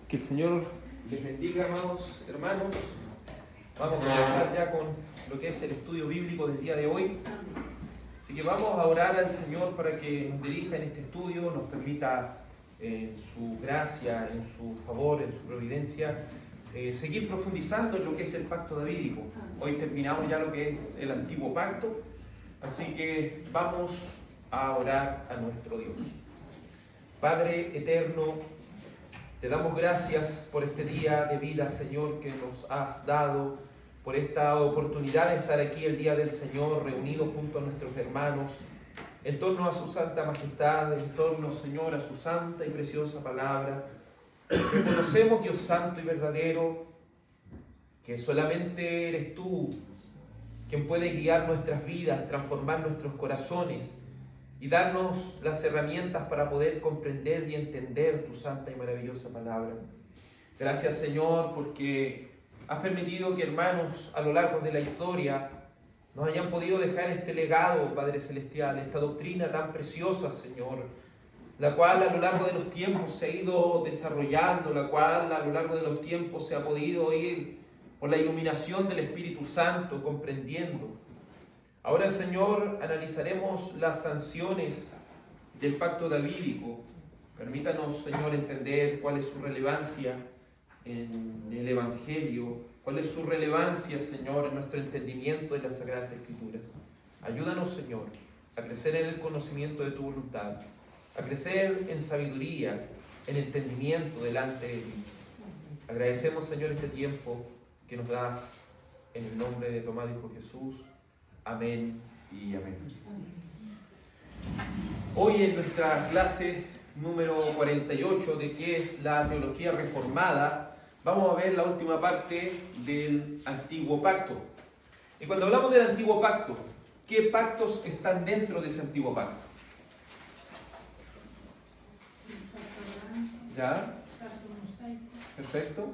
Que el Señor les bendiga, amados hermanos. Vamos a comenzar ya con lo que es el estudio bíblico del día de hoy. Así que vamos a orar al Señor para que nos dirija en este estudio, nos permita en su gracia, en su favor, en su providencia, seguir profundizando en lo que es el pacto davídico. Hoy terminamos ya lo que es el antiguo pacto, así que vamos a orar a nuestro Dios. Padre eterno, te damos gracias por este día de vida, Señor, que nos has dado, por esta oportunidad de estar aquí el día del Señor, reunidos junto a nuestros hermanos, en torno a su santa majestad, en torno, Señor, a su santa y preciosa palabra. Reconocemos, Dios santo y verdadero, que solamente eres tú quien puede guiar nuestras vidas, transformar nuestros corazones y darnos las herramientas para poder comprender y entender tu santa y maravillosa palabra. Gracias, Señor, porque has permitido que hermanos a lo largo de la historia nos hayan podido dejar este legado, Padre Celestial, esta doctrina tan preciosa, Señor, la cual a lo largo de los tiempos se ha ido desarrollando, la cual a lo largo de los tiempos se ha podido ir por la iluminación del Espíritu Santo, comprendiendo. Ahora, Señor, analizaremos las sanciones del pacto davídico. Permítanos, Señor, entender cuál es su relevancia en el Evangelio, cuál es su relevancia, Señor, en nuestro entendimiento de las Sagradas Escrituras. Ayúdanos, Señor, a crecer en el conocimiento de tu voluntad, a crecer en sabiduría, en entendimiento delante de ti. Agradecemos, Señor, este tiempo que nos das en el nombre de tu amado Hijo Jesús. Amén y amén. Hoy en nuestra clase número 48 de qué es la teología reformada, vamos a ver la última parte del Antiguo Pacto. Y cuando hablamos del Antiguo Pacto, ¿qué pactos están dentro de ese Antiguo Pacto? ¿Ya? Perfecto.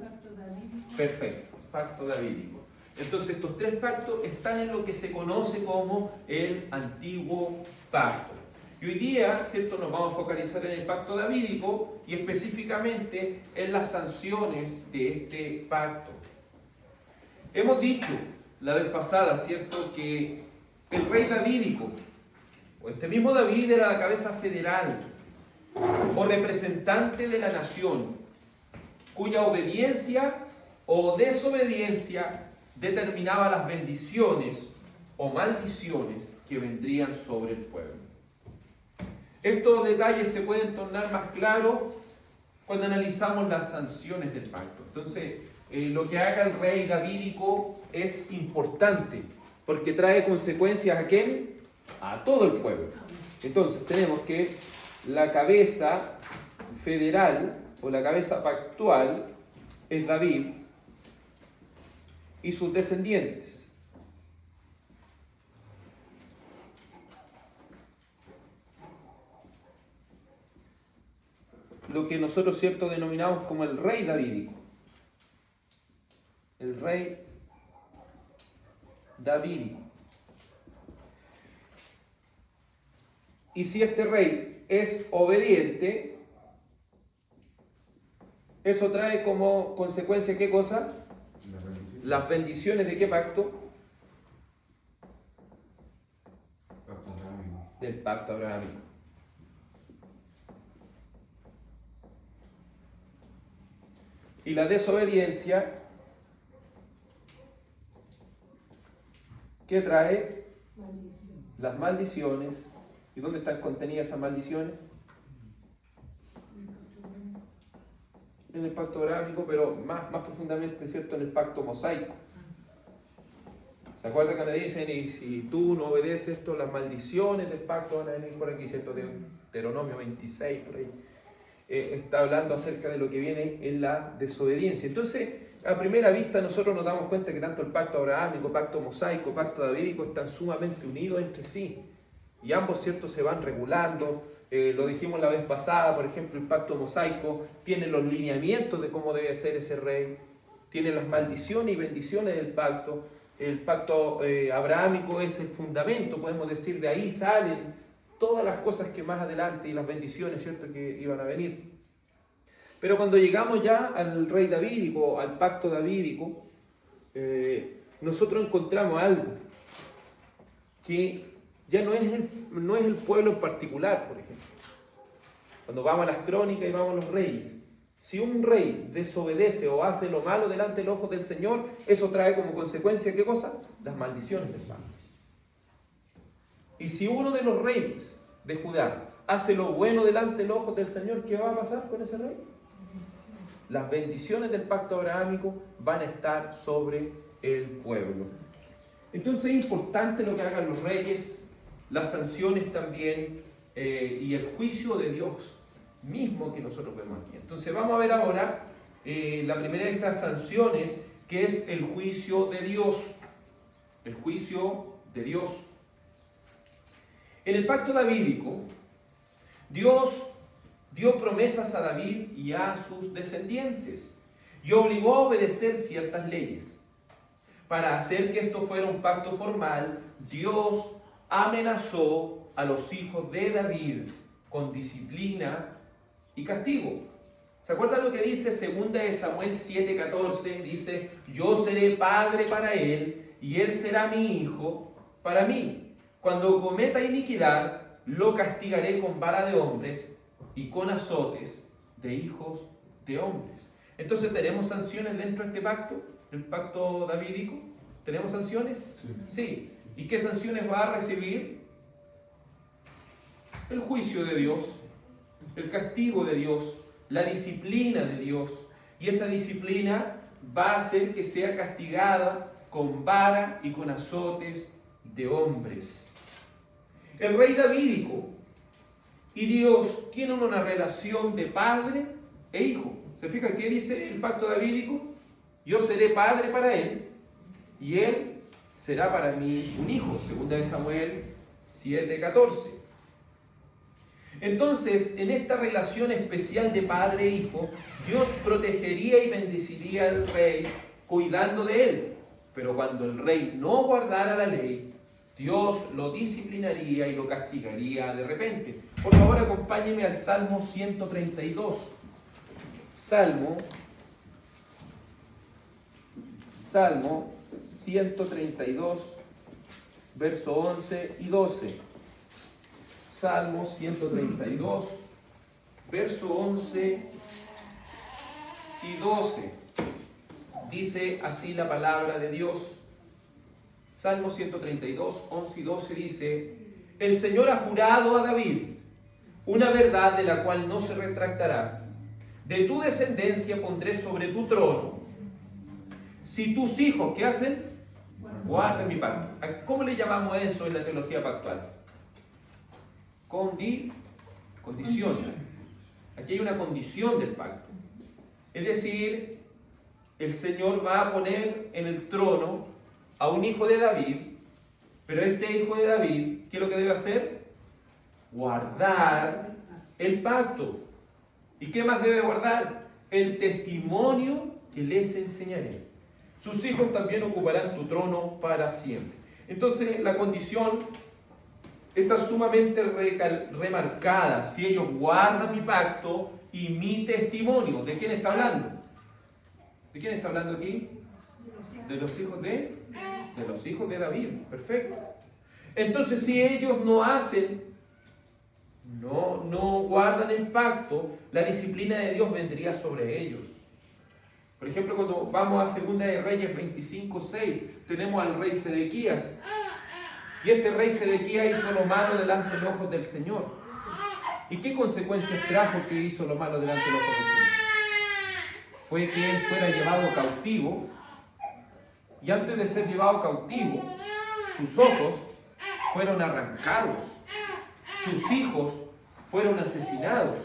Perfecto. Pacto davídico. Entonces estos tres pactos están en lo que se conoce como el Antiguo Pacto. Y hoy día, ¿cierto?, nos vamos a focalizar en el pacto davídico y específicamente en las sanciones de este pacto. Hemos dicho la vez pasada, ¿cierto?, que el rey davídico, o este mismo David, era la cabeza federal o representante de la nación, cuya obediencia o desobediencia determinaba las bendiciones o maldiciones que vendrían sobre el pueblo. Estos detalles se pueden tornar más claros cuando analizamos las sanciones del pacto. Entonces, lo que haga el rey davídico es importante, porque trae consecuencias ¿a quién? A todo el pueblo. Entonces, tenemos que la cabeza federal o la cabeza pactual es David y sus descendientes. Lo que nosotros, ¿cierto?, denominamos como el rey davídico. El rey davídico. Y si este rey es obediente, eso trae como consecuencia ¿qué cosa? Las bendiciones ¿de qué pacto? Del pacto abrahámico. Y la desobediencia, ¿qué trae? Las maldiciones. ¿Y dónde están contenidas esas maldiciones? En el pacto abrahámico, pero más profundamente, ¿cierto?, en el pacto mosaico. ¿Se acuerdan cuando dicen, y si tú no obedeces esto, las maldiciones del pacto van a venir por aquí, ¿cierto? De Deuteronomio 26, por ahí. Está hablando acerca de lo que viene en la desobediencia. Entonces, a primera vista nosotros nos damos cuenta que tanto el pacto abrahámico, pacto mosaico, pacto davídico están sumamente unidos entre sí. Y ambos, ¿cierto?, se van regulando. Lo dijimos la vez pasada, por ejemplo, el pacto mosaico tiene los lineamientos de cómo debe ser ese rey, tiene las maldiciones y bendiciones del pacto. El pacto abrahámico es el fundamento, podemos decir, de ahí salen todas las cosas que más adelante y las bendiciones, ¿cierto?, que iban a venir. Pero cuando llegamos ya al rey davídico, al pacto davídico, nosotros encontramos algo que ya no es el pueblo en particular, por ejemplo. Cuando vamos a las crónicas y vamos a los reyes, si un rey desobedece o hace lo malo delante de los ojos del Señor, eso trae como consecuencia, ¿qué cosa? Las maldiciones del Padre. Y si uno de los reyes de Judá hace lo bueno delante de los ojos del Señor, ¿qué va a pasar con ese rey? Las bendiciones del pacto abrahámico van a estar sobre el pueblo. Entonces es importante lo que hagan los reyes, las sanciones también, y el juicio de Dios mismo que nosotros vemos aquí. Entonces vamos a ver ahora la primera de estas sanciones, que es el juicio de Dios. El juicio de Dios. En el pacto davídico, Dios dio promesas a David y a sus descendientes y obligó a obedecer ciertas leyes. Para hacer que esto fuera un pacto formal, Dios amenazó a los hijos de David con disciplina y castigo. ¿Se acuerdan lo que dice 2 Samuel 7:14? Dice: yo seré padre para él y él será mi hijo para mí. Cuando cometa iniquidad, lo castigaré con vara de hombres y con azotes de hijos de hombres. Entonces, ¿tenemos sanciones dentro de este pacto? ¿El pacto davídico? ¿Tenemos sanciones? Sí. ¿Y qué sanciones va a recibir? El juicio de Dios, el castigo de Dios, la disciplina de Dios. Y esa disciplina va a hacer que sea castigada con vara y con azotes de hombres. El rey davídico y Dios tienen una relación de padre e hijo. ¿Se fijan qué dice el pacto davídico? Yo seré padre para él y él será para mí un hijo. 2 Samuel 7:14. Entonces, en esta relación especial de padre e hijo, Dios protegería y bendeciría al rey cuidando de él. Pero cuando el rey no guardara la ley, Dios lo disciplinaría y lo castigaría de repente. Por favor, acompáñeme al Salmo 132. Salmo 132, verso 11 y 12. Salmo 132, verso 11 y 12. Dice así la palabra de Dios. Salmo 132, 11 y 12 dice: el Señor ha jurado a David una verdad de la cual no se retractará. De tu descendencia pondré sobre tu trono. Si tus hijos, ¿qué hacen? Guarden mi pacto. ¿Cómo le llamamos eso en la teología pactual? Condición. Aquí hay una condición del pacto. Es decir, el Señor va a poner en el trono a un hijo de David, pero este hijo de David, ¿qué es lo que debe hacer? Guardar el pacto. ¿Y qué más debe guardar? El testimonio que les enseñaré. Sus hijos también ocuparán tu trono para siempre. Entonces, la condición está sumamente remarcada. Si ellos guardan mi pacto y mi testimonio. ¿De quién está hablando? ¿De quién está hablando aquí? De los hijos de David. Perfecto. Entonces, si ellos no guardan el pacto, la disciplina de Dios vendría sobre ellos. Por ejemplo, cuando vamos a 2 de Reyes 25:6, tenemos al rey Sedequías. Y este rey Sedequías hizo lo malo delante de los ojos del Señor. ¿Y qué consecuencias trajo que hizo lo malo delante de los ojos del Señor? Fue que él fuera llevado cautivo. Y antes de ser llevado cautivo, sus ojos fueron arrancados. Sus hijos fueron asesinados.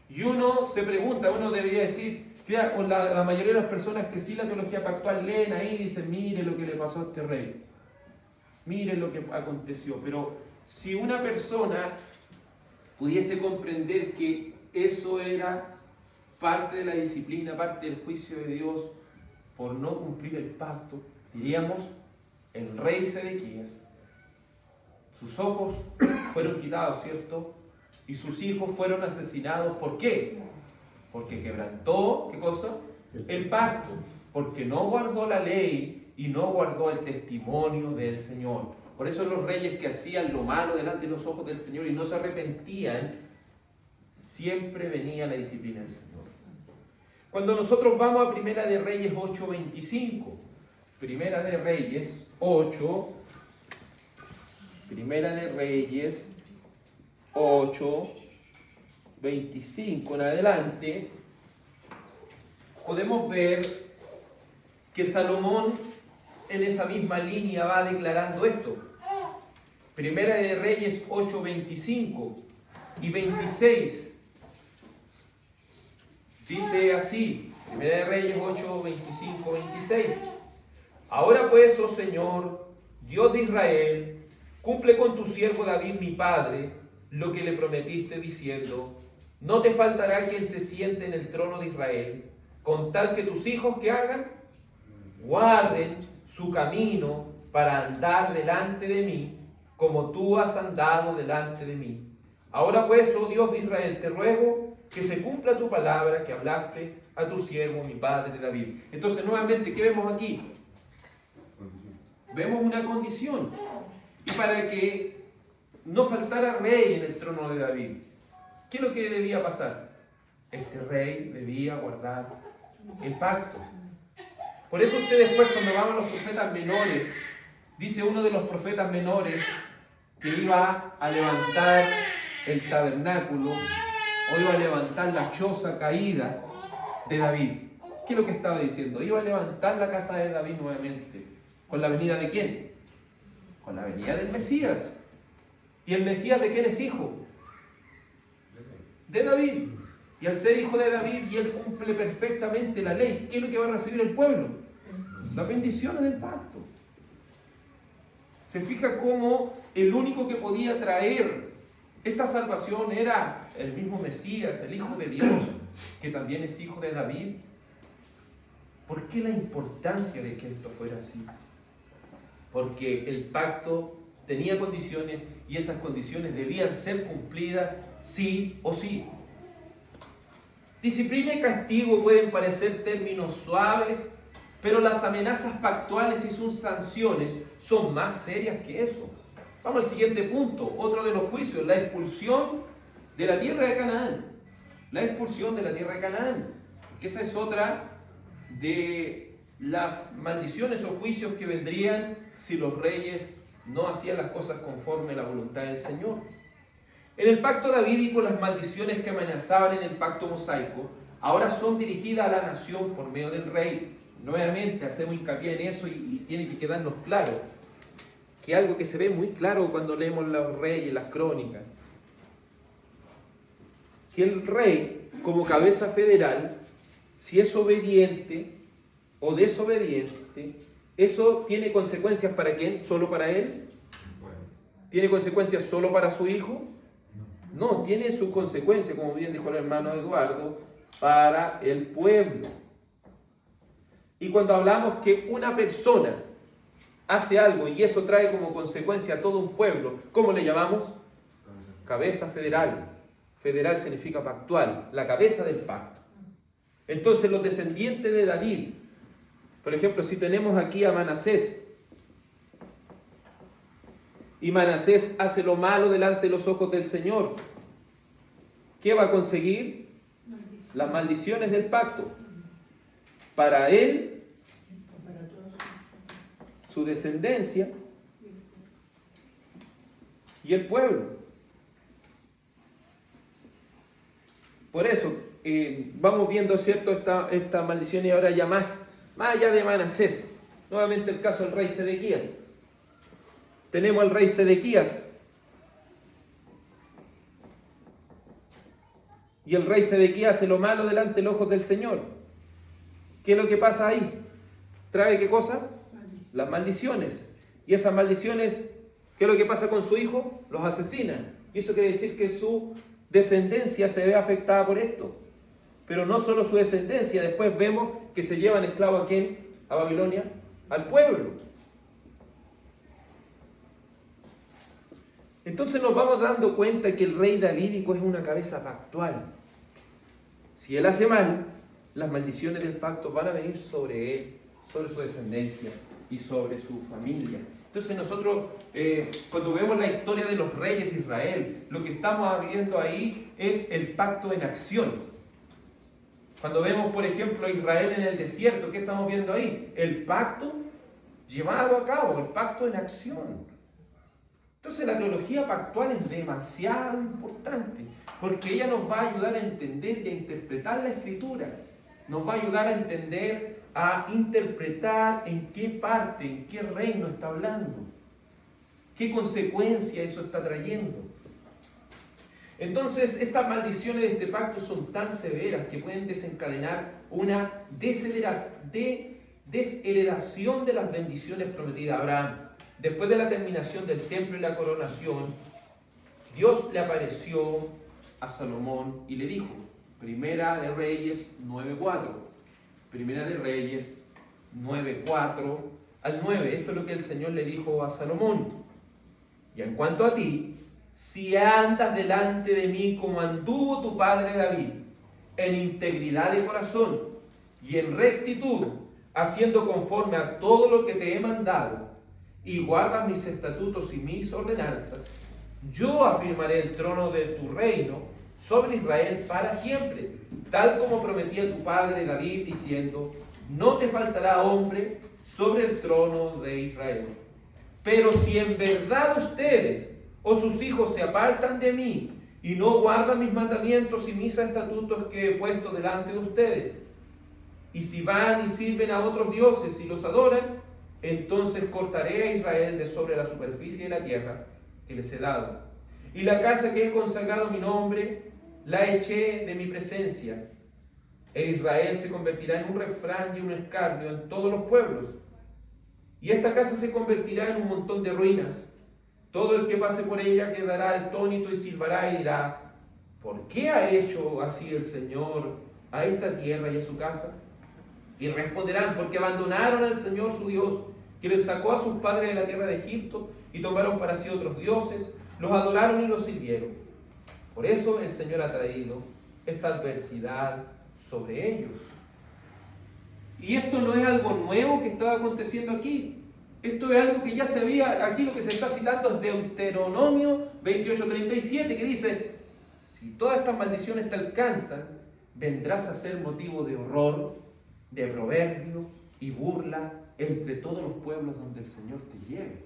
Y uno se pregunta, uno debería decir, la mayoría de las personas que sí la teología pactual leen ahí y dicen: mire lo que le pasó a este rey. Mire lo que aconteció. Pero si una persona pudiese comprender que eso era parte de la disciplina, parte del juicio de Dios por no cumplir el pacto, diríamos: el rey Sedequías, sus ojos fueron quitados, ¿cierto? Y sus hijos fueron asesinados. ¿Por qué? Porque quebrantó, ¿qué cosa? El pacto. Porque no guardó la ley y no guardó el testimonio del Señor. Por eso los reyes que hacían lo malo delante de los ojos del Señor y no se arrepentían, siempre venía la disciplina del Señor. Cuando nosotros vamos a Primera de Reyes 8:25, Primera de Reyes 8, Primera de Reyes 8:25 en adelante, podemos ver que Salomón en esa misma línea va declarando esto. Primera de Reyes 8:25 y 26. Dice así, Primera de Reyes 8:25, 26. Ahora pues, oh Señor, Dios de Israel, cumple con tu siervo David, mi padre, lo que le prometiste diciendo, no te faltará quien se siente en el trono de Israel, con tal que tus hijos que hagan, guarden su camino para andar delante de mí, como tú has andado delante de mí. Ahora pues, oh Dios de Israel, te ruego que se cumpla tu palabra que hablaste a tu siervo, mi padre David. Entonces, nuevamente, ¿qué vemos aquí? Vemos una condición. Y para que no faltara rey en el trono de David, ¿qué es lo que debía pasar? Este rey debía guardar el pacto. Por eso usted después, cuando van a los profetas menores, dice uno de los profetas menores que iba a levantar el tabernáculo o iba a levantar la choza caída de David. ¿Qué es lo que estaba diciendo? Iba a levantar la casa de David nuevamente. ¿Con la venida de quién? Con la venida del Mesías. ¿Y el Mesías de quién es hijo? De David. Y al ser hijo de David, y él cumple perfectamente la ley, ¿qué es lo que va a recibir el pueblo? Las bendiciones del pacto. Se fija cómo el único que podía traer esta salvación era el mismo Mesías, el Hijo de Dios, que también es hijo de David. ¿Por qué la importancia de que esto fuera así? Porque el pacto tenía condiciones y esas condiciones debían ser cumplidas sí o sí. Disciplina y castigo pueden parecer términos suaves, pero las amenazas pactuales y sus sanciones son más serias que eso. Vamos al siguiente punto, otro de los juicios, la expulsión de la tierra de Canaán. La expulsión de la tierra de Canaán, que esa es otra de las maldiciones o juicios que vendrían si los reyes no hacían las cosas conforme a la voluntad del Señor. En el pacto davídico, las maldiciones que amenazaban en el pacto mosaico ahora son dirigidas a la nación por medio del rey. Nuevamente hacemos hincapié en eso y tiene que quedarnos claro, que algo que se ve muy claro cuando leemos los reyes, las crónicas, que el rey, como cabeza federal, si es obediente o desobediente, eso tiene consecuencias ¿para quién? ¿Solo para él? ¿Tiene consecuencias solo para su hijo? No, tiene sus consecuencias, como bien dijo el hermano Eduardo, para el pueblo. Y cuando hablamos que una persona hace algo y eso trae como consecuencia a todo un pueblo, ¿cómo le llamamos? Cabeza federal. Federal significa pactual, la cabeza del pacto. Entonces los descendientes de David, por ejemplo, si tenemos aquí a Manasés, y Manasés hace lo malo delante de los ojos del Señor, ¿qué va a conseguir? Las maldiciones del pacto. Para él, su descendencia y el pueblo. Por eso, vamos viendo, ¿cierto?, esta maldición y ahora ya más allá de Manasés. Nuevamente el caso del rey Sedequías. Tenemos al rey Sedequías. Y el rey Sedequías hace lo malo delante de los ojos del Señor. ¿Qué es lo que pasa ahí? ¿Trae qué cosa? Las maldiciones. Y esas maldiciones, ¿qué es lo que pasa con su hijo? Los asesinan. Y eso quiere decir que su descendencia se ve afectada por esto. Pero no solo su descendencia, después vemos que se llevan esclavo ¿a quién? A Babilonia, al pueblo. Entonces nos vamos dando cuenta que el rey davídico es una cabeza pactual. Si él hace mal, las maldiciones del pacto van a venir sobre él, sobre su descendencia y sobre su familia. Entonces nosotros, cuando vemos la historia de los reyes de Israel, lo que estamos viendo ahí es el pacto en acción. Cuando vemos, por ejemplo, a Israel en el desierto, ¿qué estamos viendo ahí? El pacto llevado a cabo, el pacto en acción. Entonces la teología pactual es demasiado importante, porque ella nos va a ayudar a entender y a interpretar la Escritura. Nos va a ayudar a entender, a interpretar en qué parte, en qué reino está hablando, qué consecuencia eso está trayendo. Entonces, estas maldiciones de este pacto son tan severas que pueden desencadenar una desheredación de las bendiciones prometidas a Abraham. Después de la terminación del templo y la coronación, Dios le apareció a Salomón y le dijo, Primera de Reyes 9:4, Primera de Reyes 9:4 al 9. Esto es lo que el Señor le dijo a Salomón. Y en cuanto a ti, si andas delante de mí como anduvo tu padre David, en integridad de corazón y en rectitud, haciendo conforme a todo lo que te he mandado, y guardas mis estatutos y mis ordenanzas, yo afirmaré el trono de tu reino sobre Israel para siempre, tal como prometí a tu padre David, diciendo, no te faltará hombre sobre el trono de Israel. Pero si en verdad ustedes o sus hijos se apartan de mí y no guardan mis mandamientos y mis estatutos que he puesto delante de ustedes, y si van y sirven a otros dioses y los adoran, entonces cortaré a Israel de sobre la superficie de la tierra que les he dado. Y la casa que he consagrado a mi nombre, la eché de mi presencia. E Israel se convertirá en un refrán y un escarnio en todos los pueblos. Y esta casa se convertirá en un montón de ruinas. Todo el que pase por ella quedará atónito y silbará y dirá, ¿por qué ha hecho así el Señor a esta tierra y a su casa? Y responderán, porque abandonaron al Señor su Dios, que les sacó a sus padres de la tierra de Egipto, y tomaron para sí otros dioses, los adoraron y los sirvieron. Por eso el Señor ha traído esta adversidad sobre ellos. Y esto no es algo nuevo que estaba aconteciendo aquí. Esto es algo que ya se había, aquí lo que se está citando es Deuteronomio 28:37, que dice, si todas estas maldiciones te alcanzan, vendrás a ser motivo de horror, de proverbio y burla entre todos los pueblos donde el Señor te lleve.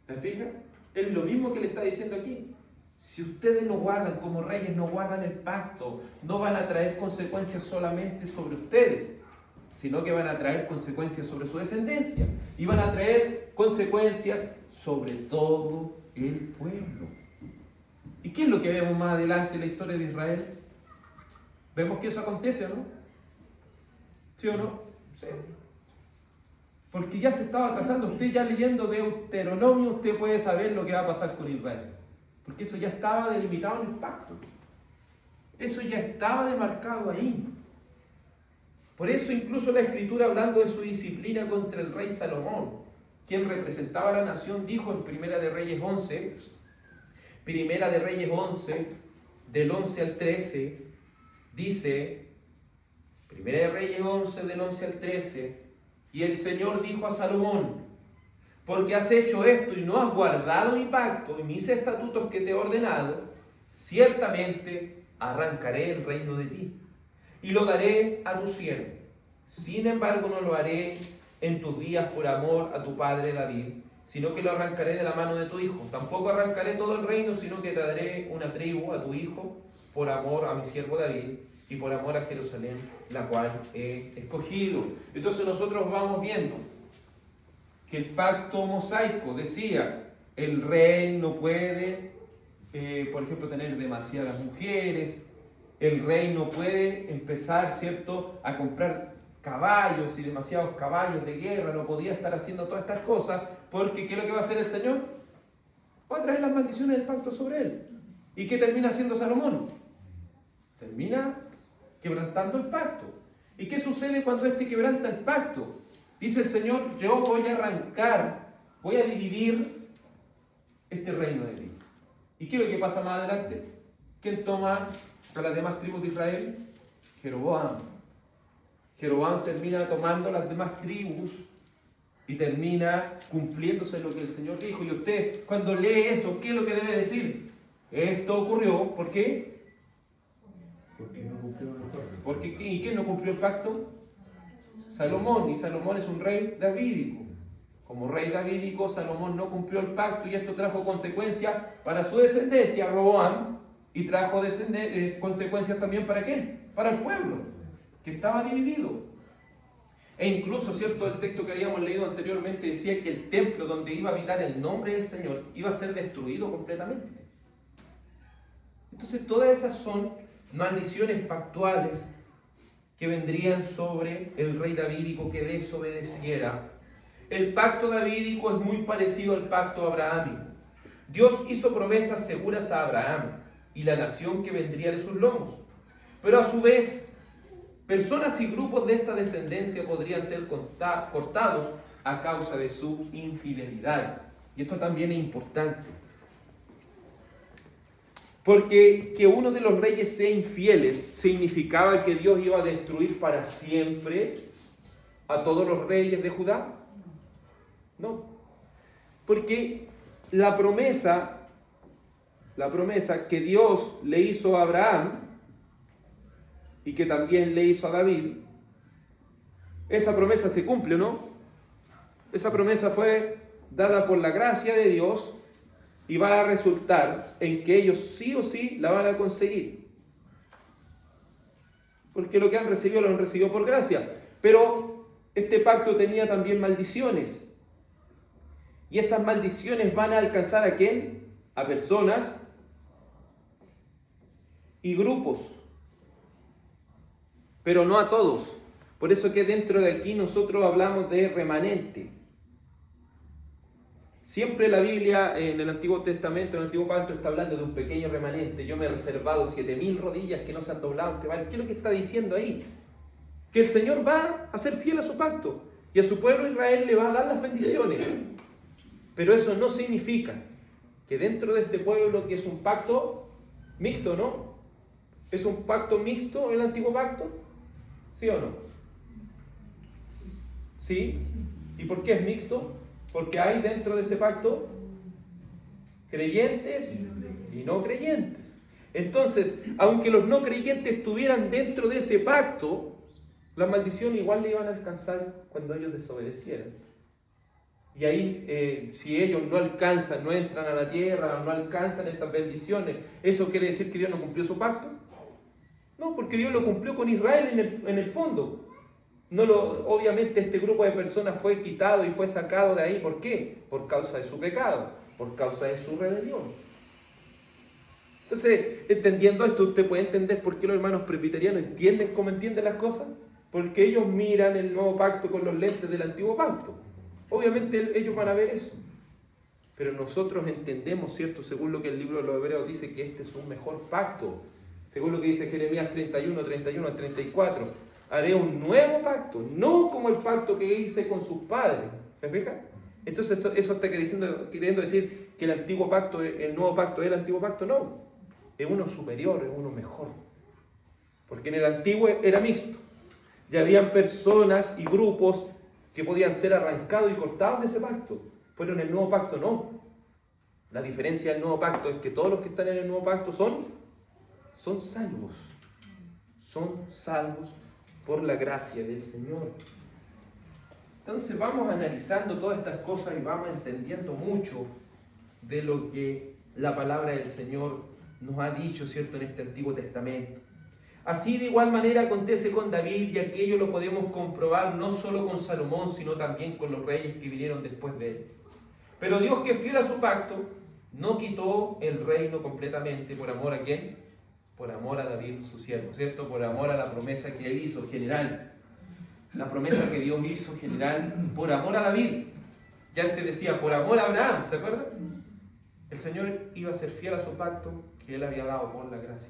¿Te fijas? Es lo mismo que le está diciendo aquí. Si ustedes no guardan, como reyes no guardan el pacto, no van a traer consecuencias solamente sobre ustedes, sino que van a traer consecuencias sobre su descendencia y van a traer consecuencias sobre todo el pueblo. ¿Y qué es lo que vemos más adelante en la historia de Israel? Vemos que eso acontece, ¿no? ¿Sí o no? Sí. Porque ya se estaba trazando. Usted ya leyendo Deuteronomio, usted puede saber lo que va a pasar con Israel. Porque eso ya estaba delimitado en el pacto. Eso ya estaba demarcado ahí. Por eso incluso la Escritura, hablando de su disciplina contra el rey Salomón, quien representaba a la nación, dijo en Primera de Reyes 11, del 11 al 13, dice, Primera de Reyes 11, del 11 al 13, y el Señor dijo a Salomón, porque has hecho esto y no has guardado mi pacto y mis estatutos que te he ordenado, ciertamente arrancaré el reino de ti y lo daré a tu siervo. Sin embargo, no lo haré en tus días por amor a tu padre David, sino que lo arrancaré de la mano de tu hijo. Tampoco arrancaré todo el reino, sino que te daré una tribu a tu hijo por amor a mi siervo David y por amor a Jerusalén, la cual he escogido. Entonces nosotros vamos viendo que el pacto mosaico decía, el rey no puede, por ejemplo, tener demasiadas mujeres, el rey no puede empezar, ¿cierto?, a comprar caballos y demasiados caballos de guerra, no podía estar haciendo todas estas cosas, porque ¿qué es lo que va a hacer el Señor? Va a traer las maldiciones del pacto sobre él. ¿Y qué termina haciendo Salomón? Termina quebrantando el pacto. ¿Y qué sucede cuando éste quebranta el pacto? Dice el Señor, yo voy a arrancar, voy a dividir este reino de ti. ¿Y qué es lo que pasa más adelante? ¿Quién toma a las demás tribus de Israel? Jeroboam. Jeroboam termina tomando las demás tribus y termina cumpliéndose lo que el Señor dijo. Y usted, cuando lee eso, ¿qué es lo que debe decir? Esto ocurrió, ¿por qué? Porque no cumplieron el pacto. ¿Y quién no cumplió el pacto? Salomón, y Salomón es un rey davídico. Como rey davídico, Salomón no cumplió el pacto y esto trajo consecuencias para su descendencia, Roboam, y trajo consecuencias también ¿para qué? Para el pueblo, que estaba dividido. E incluso, ¿cierto? El texto que habíamos leído anteriormente decía que el templo donde iba a habitar el nombre del Señor iba a ser destruido completamente. Entonces, todas esas son maldiciones pactuales que vendrían sobre el rey davídico que desobedeciera. El pacto davídico es muy parecido al pacto abrahámico. Dios hizo promesas seguras a Abraham y la nación que vendría de sus lomos. Pero a su vez, personas y grupos de esta descendencia podrían ser cortados a causa de su infidelidad. Y esto también es importante. Porque que uno de los reyes sea infieles significaba que Dios iba a destruir para siempre a todos los reyes de Judá. No. Porque la promesa que Dios le hizo a Abraham y que también le hizo a David, esa promesa se cumple, ¿no? Esa promesa fue dada por la gracia de Dios y va a resultar en que ellos sí o sí la van a conseguir. Porque lo que han recibido lo han recibido por gracia. Pero este pacto tenía también maldiciones. Y esas maldiciones van a alcanzar ¿a quién? A personas y grupos. Pero no a todos. Por eso que dentro de aquí nosotros hablamos de remanente. Siempre la Biblia en el Antiguo Testamento, en el Antiguo Pacto, está hablando de un pequeño remanente. Yo me he reservado 7.000 rodillas que no se han doblado. ¿Qué es lo que está diciendo ahí? Que el Señor va a ser fiel a su pacto. Y a su pueblo Israel le va a dar las bendiciones. Pero eso no significa que dentro de este pueblo, que es un pacto mixto, ¿no? ¿Es un pacto mixto el Antiguo Pacto? ¿Sí o no? ¿Sí? ¿Y por qué es mixto? Porque hay dentro de este pacto creyentes y no creyentes. Entonces, aunque los no creyentes estuvieran dentro de ese pacto, la maldición igual le iban a alcanzar cuando ellos desobedecieran. Y ahí, si ellos no alcanzan, no entran a la tierra, no alcanzan estas bendiciones, ¿eso quiere decir que Dios no cumplió su pacto? No, porque Dios lo cumplió con Israel en el fondo. Obviamente este grupo de personas fue quitado y fue sacado de ahí. ¿Por qué? Por causa de su pecado, por causa de su rebelión. Entonces, entendiendo esto, usted puede entender por qué los hermanos presbiterianos entienden cómo entienden las cosas. Porque ellos miran el nuevo pacto con los lentes del antiguo pacto. Obviamente ellos van a ver eso. Pero nosotros entendemos, ¿cierto? Según lo que el libro de los Hebreos dice, que este es un mejor pacto. Según lo que dice Jeremías 31 al 34. Haré un nuevo pacto, no como el pacto que hice con sus padres. ¿Se fija? Entonces eso está queriendo decir que el antiguo pacto, el nuevo pacto es el antiguo pacto. No, es uno superior, es uno mejor. Porque en el antiguo era mixto. Y habían personas y grupos que podían ser arrancados y cortados de ese pacto. Pero en el nuevo pacto no. La diferencia del nuevo pacto es que todos los que están en el nuevo pacto son salvos. Son salvos por la gracia del Señor. Entonces vamos analizando todas estas cosas y vamos entendiendo mucho de lo que la palabra del Señor nos ha dicho, ¿cierto?, en este Antiguo Testamento. Así de igual manera acontece con David, y aquello lo podemos comprobar no solo con Salomón, sino también con los reyes que vinieron después de él. Pero Dios, que fiel a su pacto, no quitó el reino completamente. ¿Por amor a quién? Por amor a David, su siervo, ¿cierto? Por amor a la promesa que él hizo, general. La promesa que Dios hizo, general, por amor a David. Ya antes decía, por amor a Abraham, ¿se acuerdan? El Señor iba a ser fiel a su pacto que él había dado por la gracia.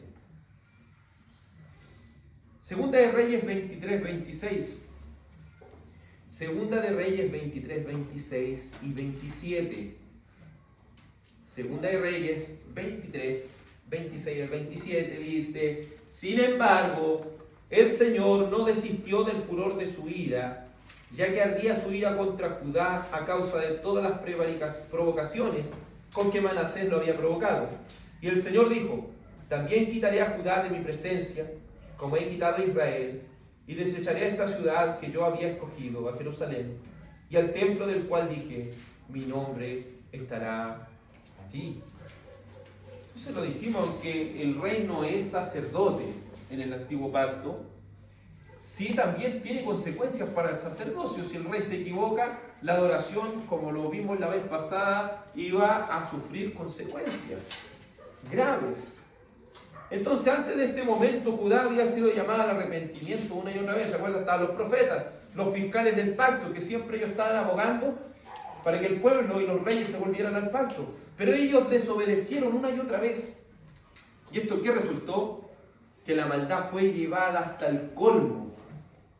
Segunda de Reyes 23, 26. Segunda de Reyes 23, 26 y 27. Segunda de Reyes 23, 26 al 27 dice: sin embargo, el Señor no desistió del furor de su ira, ya que ardía su ira contra Judá a causa de todas las provocaciones con que Manasés lo había provocado. Y el Señor dijo: también quitaré a Judá de mi presencia, como he quitado a Israel, y desecharé a esta ciudad que yo había escogido, a Jerusalén, y al templo del cual dije: mi nombre estará allí. Entonces lo dijimos, aunque el rey no es sacerdote en el antiguo pacto, sí también tiene consecuencias para el sacerdocio. Si el rey se equivoca, la adoración, como lo vimos la vez pasada, iba a sufrir consecuencias graves. Entonces, antes de este momento, Judá había sido llamada al arrepentimiento una y otra vez. ¿Se acuerdan? Estaban los profetas, los fiscales del pacto, que siempre ellos estaban abogando para que el pueblo y los reyes se volvieran al pacto. Pero ellos desobedecieron una y otra vez. ¿Y esto qué resultó? Que la maldad fue llevada hasta el colmo,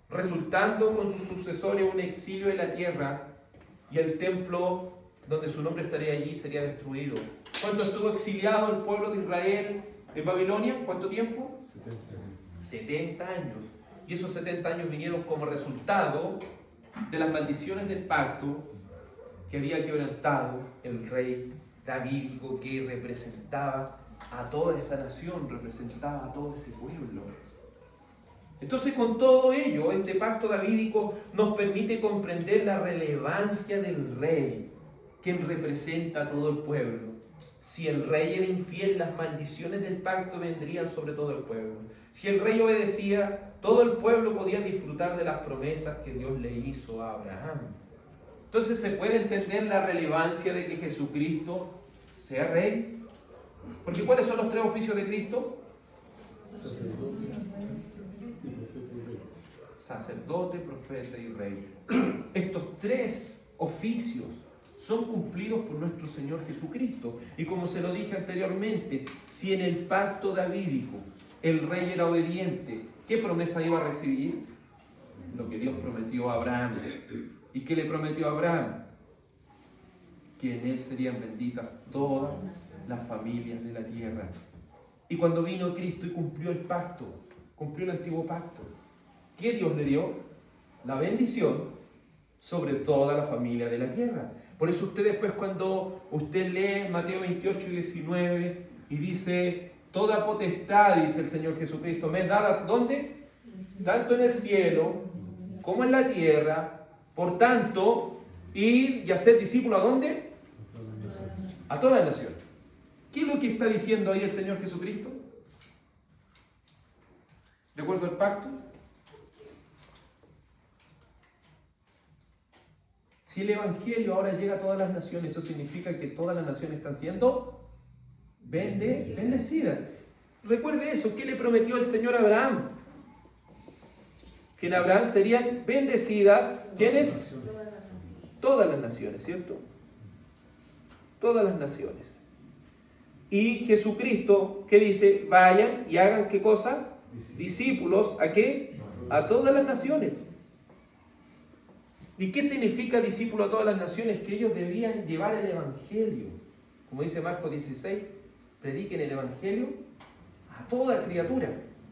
resultando con sus sucesores un exilio de la tierra, y el templo donde su nombre estaría allí sería destruido. ¿Cuánto estuvo exiliado el pueblo de Israel en Babilonia? ¿Cuánto tiempo? 70 años. Y esos 70 años vinieron como resultado de las maldiciones del pacto que había quebrantado el rey davídico, que representaba a toda esa nación, representaba a todo ese pueblo. Entonces, con todo ello, este pacto davídico nos permite comprender la relevancia del rey, quien representa a todo el pueblo. Si el rey era infiel, las maldiciones del pacto vendrían sobre todo el pueblo. Si el rey obedecía, todo el pueblo podía disfrutar de las promesas que Dios le hizo a Abraham. Entonces se puede entender la relevancia de que Jesucristo sea rey. Porque ¿cuáles son los tres oficios de Cristo? Sacerdote, profeta y rey. Estos tres oficios son cumplidos por nuestro Señor Jesucristo. Y como se lo dije anteriormente, si en el pacto davídico el rey era obediente, ¿qué promesa iba a recibir? Lo que Dios prometió a Abraham. ¿Y qué le prometió a Abraham? Que en él serían benditas todas las familias de la tierra. Y cuando vino Cristo y cumplió el pacto, cumplió el antiguo pacto, ¿qué Dios le dio? La bendición sobre toda la familia de la tierra. Por eso usted después, cuando usted lee Mateo 28 y 19 y dice: toda potestad, dice el Señor Jesucristo, me es dada, ¿dónde? Tanto en el cielo como en la tierra. Por tanto, ir y hacer discípulos, ¿a dónde? A todas las naciones. ¿Qué es lo que está diciendo ahí el Señor Jesucristo? ¿De acuerdo al pacto? Si el Evangelio ahora llega a todas las naciones, eso significa que todas las naciones están siendo bendecidas. Recuerde eso, ¿qué le prometió el Señor a Abraham? Que en Abraham serían bendecidas, ¿quiénes? Todas las naciones, ¿cierto? Todas las naciones. Y Jesucristo, ¿qué dice? Vayan y hagan, ¿qué cosa? Discípulos, ¿a qué? A todas las naciones. ¿Y qué significa discípulo a todas las naciones? Que ellos debían llevar el Evangelio. Como dice Marcos 16, prediquen el Evangelio a toda criatura.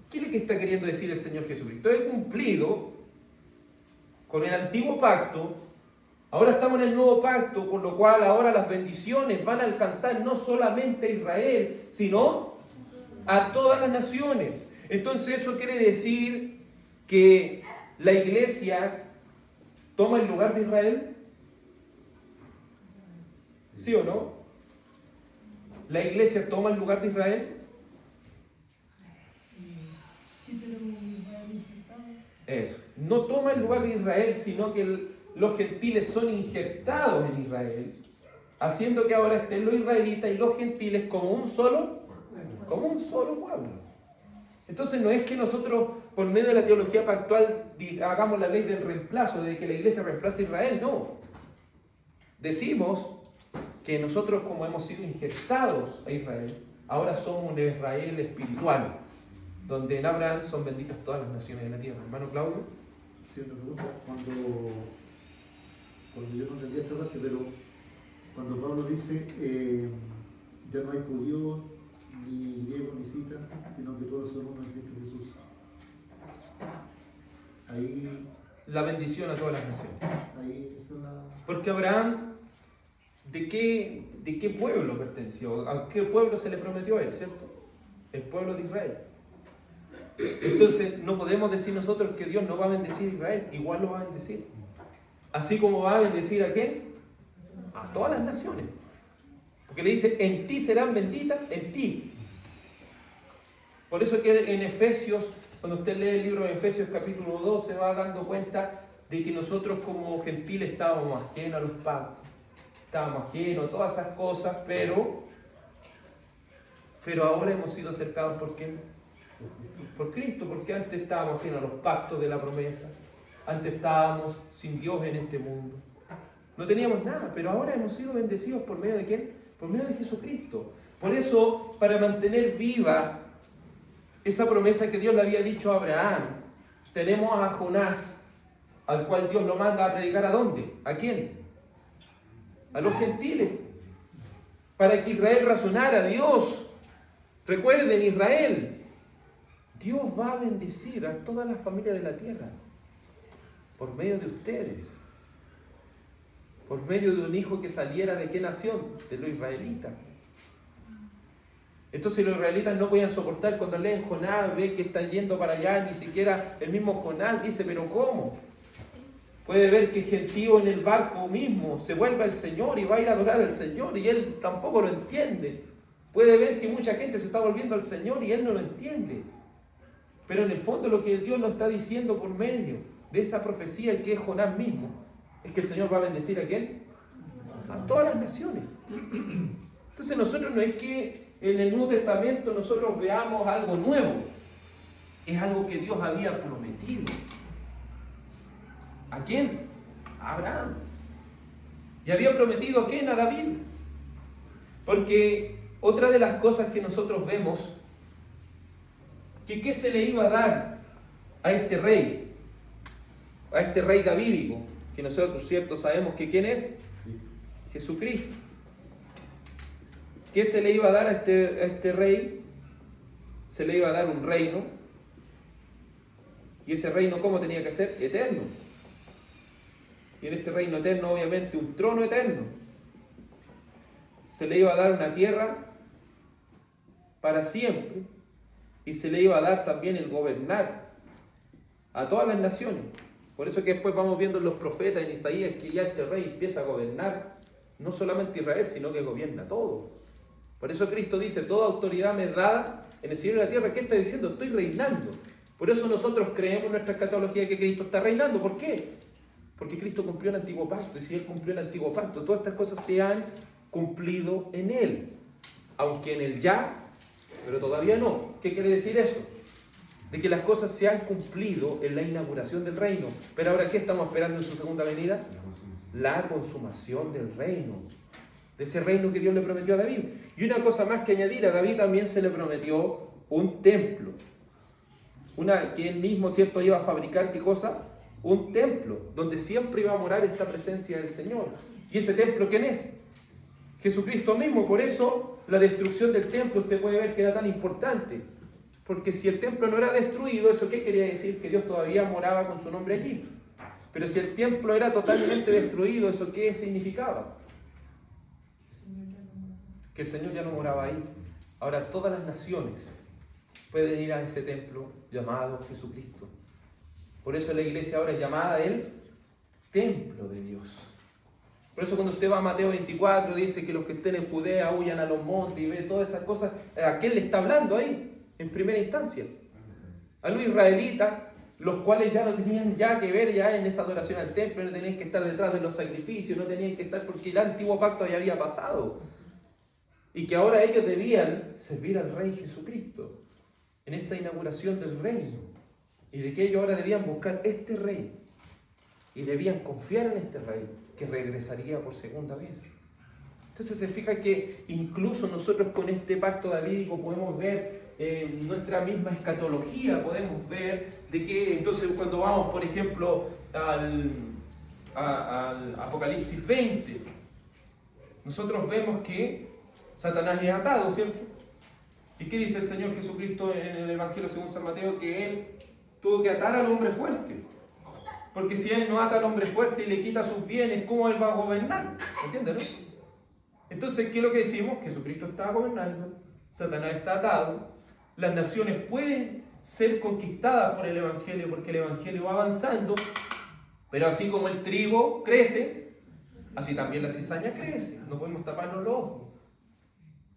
¿Qué es lo que está queriendo decir el Señor Jesucristo? He cumplido con el antiguo pacto, ahora estamos en el nuevo pacto, por lo cual ahora las bendiciones van a alcanzar no solamente a Israel, sino a todas las naciones. Entonces eso quiere decir que la iglesia toma el lugar de Israel. ¿Sí o no? ¿La iglesia toma el lugar de Israel? Eso. No toma el lugar de Israel, sino que los gentiles son injertados en Israel, haciendo que ahora estén los israelitas y los gentiles como un solo pueblo. Entonces no es que nosotros, por medio de la teología pactual, hagamos la ley del reemplazo, de que la iglesia reemplace a Israel, no. Decimos que nosotros, como hemos sido injertados a Israel, ahora somos un Israel espiritual, donde en Abraham son benditas todas las naciones de la tierra. Hermano Claudio. Sí, una pregunta. Cuando yo no entendía esta parte, pero cuando Pablo dice ya no hay judío, ni griego, ni cita, sino que todos son uno en Cristo Jesús. Ahí, la bendición a todas las naciones. ahí es una... Porque Abraham, ¿de qué pueblo perteneció? ¿A qué pueblo se le prometió a él, cierto? El pueblo de Israel. Entonces, no podemos decir nosotros que Dios no va a bendecir a Israel, igual lo va a bendecir. Así como va a bendecir a ¿quién? A todas las naciones. Porque le dice, en ti serán benditas, en ti. Por eso que en Efesios, cuando usted lee el libro de Efesios capítulo 2, se va dando cuenta de que nosotros como gentiles estábamos ajenos a los pactos, estábamos ajenos a todas esas cosas, pero ahora hemos sido acercados ¿por quién? Por Cristo, porque antes estábamos ajenos a los pactos de la promesa, antes estábamos sin Dios en este mundo, no teníamos nada, pero ahora hemos sido bendecidos por medio de ¿quién? Por medio de Jesucristo. Por eso, para mantener viva esa promesa que Dios le había dicho a Abraham, tenemos a Jonás, al cual Dios lo manda a predicar ¿a dónde? ¿A quién? A los gentiles, para que Israel razonara. Dios, recuerden, Israel, Dios va a bendecir a todas las familias de la tierra por medio de ustedes, por medio de un hijo que saliera ¿de qué nación? De los israelitas. Entonces los israelitas no podían soportar cuando leen Jonás, ve que están yendo para allá, ni siquiera el mismo Jonás dice, pero ¿cómo? Puede ver que el gentío en el barco mismo se vuelve al Señor y va a ir a adorar al Señor y él tampoco lo entiende. Puede ver que mucha gente se está volviendo al Señor y él no lo entiende. Pero en el fondo lo que Dios nos está diciendo por medio de esa profecía, el que es Jonás mismo, es que el Señor va a bendecir ¿a quién? A todas las naciones. Entonces nosotros no es que en el Nuevo Testamento nosotros veamos algo nuevo, es algo que Dios había prometido. ¿A quién? A Abraham. Y había prometido ¿a quién? A David. Porque otra de las cosas que nosotros vemos, que ¿qué se le iba a dar a este rey davídico? Que nosotros, cierto, sabemos que ¿quién es? Jesucristo. ¿Qué se le iba a dar a este rey? Se le iba a dar un reino. Y ese reino, ¿cómo tenía que ser? Eterno. Y en este reino eterno, obviamente, un trono eterno. Se le iba a dar una tierra para siempre. Y se le iba a dar también el gobernar a todas las naciones. Por eso que después vamos viendo en los profetas, en Isaías, que ya este rey empieza a gobernar no solamente Israel, sino que gobierna todo. Por eso Cristo dice, toda autoridad me es dada en el cielo y en la tierra. ¿Qué está diciendo? Estoy reinando. Por eso nosotros creemos en nuestra escatología que Cristo está reinando. ¿Por qué? Porque Cristo cumplió el antiguo pacto. Y si Él cumplió el antiguo pacto, todas estas cosas se han cumplido en Él. Aunque en el ya, pero todavía no. ¿Qué quiere decir eso? De que las cosas se han cumplido en la inauguración del reino. Pero ahora, ¿qué estamos esperando en su segunda venida? La consumación del reino. De ese reino que Dios le prometió a David. Y una cosa más que añadir, a David también se le prometió un templo. Que él mismo, ¿cierto?, iba a fabricar, ¿qué cosa? Un templo, donde siempre iba a morar esta presencia del Señor. ¿Y ese templo quién es? Jesucristo mismo. Por eso la destrucción del templo, usted puede ver que era tan importante. Porque si el templo no era destruido, ¿eso qué quería decir? Que Dios todavía moraba con su nombre allí. Pero si el templo era totalmente destruido, ¿eso qué significaba? Que el Señor ya no moraba ahí. Ahora todas las naciones pueden ir a ese templo llamado Jesucristo. Por eso la iglesia ahora es llamada el templo de Dios. Por eso cuando usted va a Mateo 24, dice que los que estén en Judea huyan a los montes y ve todas esas cosas. ¿A quién le está hablando ahí? En primera instancia. A los israelitas, los cuales ya no tenían ya que ver ya en esa adoración al templo, no tenían que estar detrás de los sacrificios, no tenían que estar porque el antiguo pacto ya había pasado. Y que ahora ellos debían servir al Rey Jesucristo en esta inauguración del reino. Y de que ellos ahora debían buscar este Rey. Y debían confiar en este Rey que regresaría por segunda vez. Entonces se fija que incluso nosotros con este pacto davídico podemos ver nuestra misma escatología, podemos ver de que entonces cuando vamos, por ejemplo, al Apocalipsis 20, nosotros vemos que Satanás es atado, ¿cierto? ¿Y qué dice el Señor Jesucristo en el Evangelio según San Mateo? Que Él tuvo que atar al hombre fuerte. Porque si Él no ata al hombre fuerte y le quita sus bienes, ¿cómo Él va a gobernar? ¿Entiendes, no? Entonces, ¿qué es lo que decimos? Jesucristo está gobernando, Satanás está atado, las naciones pueden ser conquistadas por el Evangelio, porque el Evangelio va avanzando, pero así como el trigo crece, así también la cizaña crece, no podemos taparnos los ojos.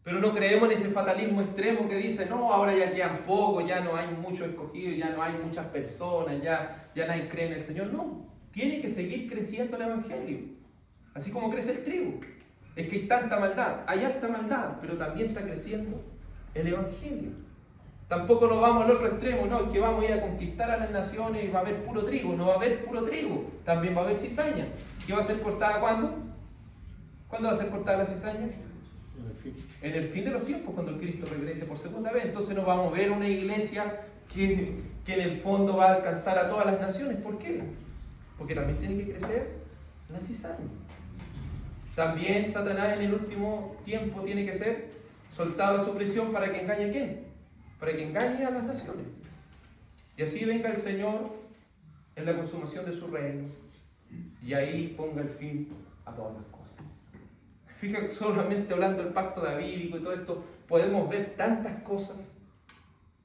Pero no creemos en ese fatalismo extremo que dice, no, ahora ya quedan pocos, ya no hay muchos escogidos, ya no hay muchas personas, ya nadie cree en el Señor. No, tiene que seguir creciendo el Evangelio, así como crece el trigo. Es que hay tanta maldad, hay harta maldad, pero también está creciendo el Evangelio. Tampoco nos vamos al otro extremo, no, es que vamos a ir a conquistar a las naciones y va a haber puro trigo. No va a haber puro trigo, también va a haber cizaña. ¿Qué va a ser cortada cuándo? ¿Cuándo va a ser cortada la cizaña? En el fin de los tiempos, cuando el Cristo regrese por segunda vez. Entonces no vamos a ver una iglesia que en el fondo va a alcanzar a todas las naciones. ¿Por qué? Porque también tiene que crecer la cizaña. También Satanás en el último tiempo tiene que ser soltado de su prisión para que engañe a ¿quién? Para que engañe a las naciones. Y así venga el Señor en la consumación de su reino y ahí ponga el fin a todas las cosas. Fíjate, solamente hablando del pacto davídico y todo esto, podemos ver tantas cosas.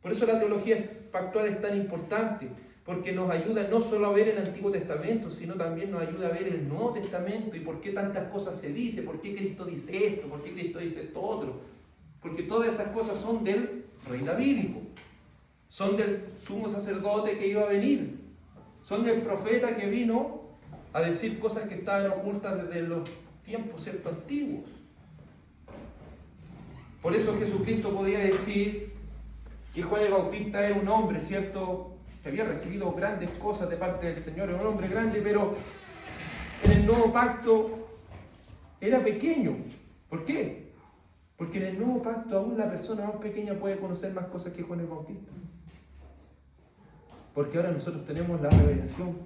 Por eso la teología pactual es tan importante, porque nos ayuda no solo a ver el Antiguo Testamento, sino también nos ayuda a ver el Nuevo Testamento y por qué tantas cosas se dice, por qué Cristo dice esto, por qué Cristo dice esto otro. Porque todas esas cosas son del rey davídico, son del sumo sacerdote que iba a venir, son del profeta que vino a decir cosas que estaban ocultas desde los tiempos, ¿cierto?, antiguos. Por eso Jesucristo podía decir que Juan el Bautista era un hombre, ¿cierto?, que había recibido grandes cosas de parte del Señor, era un hombre grande, pero en el nuevo pacto era pequeño. ¿Por qué? Porque en el nuevo pacto aún la persona más pequeña puede conocer más cosas que Juan el Bautista. Porque ahora nosotros tenemos la revelación